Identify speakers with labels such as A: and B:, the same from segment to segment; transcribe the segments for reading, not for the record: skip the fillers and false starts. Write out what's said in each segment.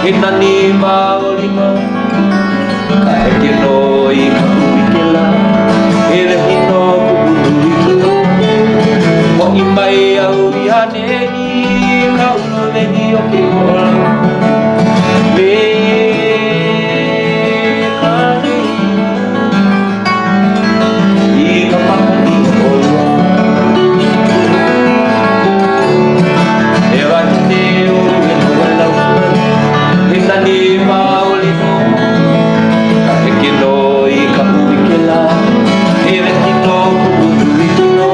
A: Ina ni maolino ka eke no I ka uikela e le hino kubunuikino mo I mai au I hane I ka uno lehi o ke kola me ka rei I ka makani o loa e wakine o e no walau Ina ni maolino ka eke no I ka uikela e le hino kubunuikino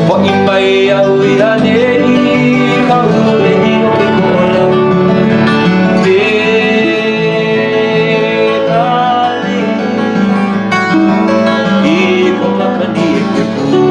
A: mo I mai au I hane I ka uno lehi o ke kola me ka rei I ka makani e ke pue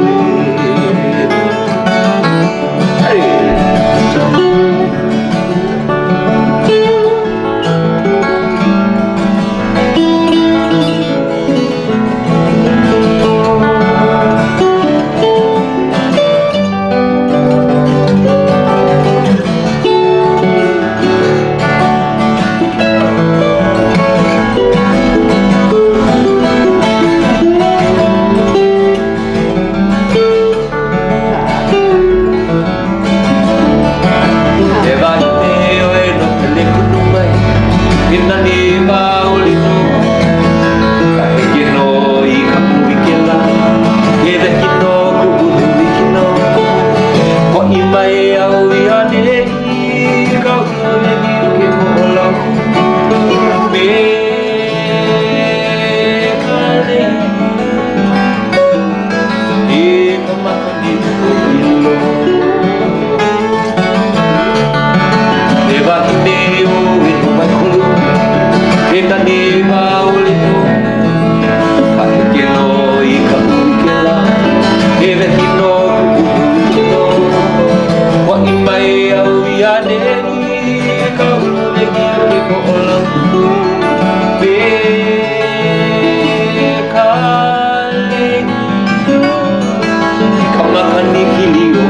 A: Ina ni maolino ka eke no I ka uikela e le hino kubunuikino mo I mai au I hane I ka uno lehi o ke kola me ka rei I ka makani o ilo e wakine o e no mai kolu Ina ni maolino ka eke no I ka uikela e le hino kubunuikino mo I mai au I hane I ka uno lehi o ke kola me ka rei I ka makani kili o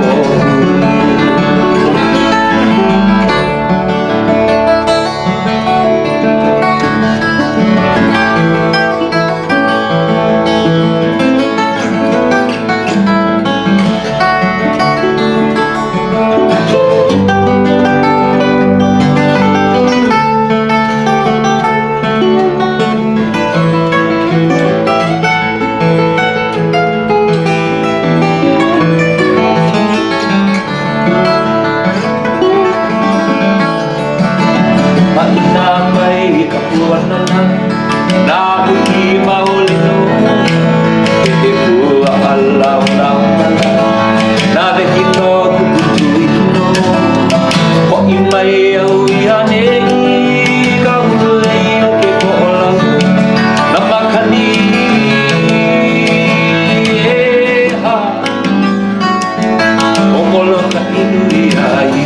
A: Ina mai ka puanana na buki maolino e te pua alau naunana na le hino kubunuikino mo I mai au I hane I ka uno lehi o ke kola na makani e ha o molo ka inu I ai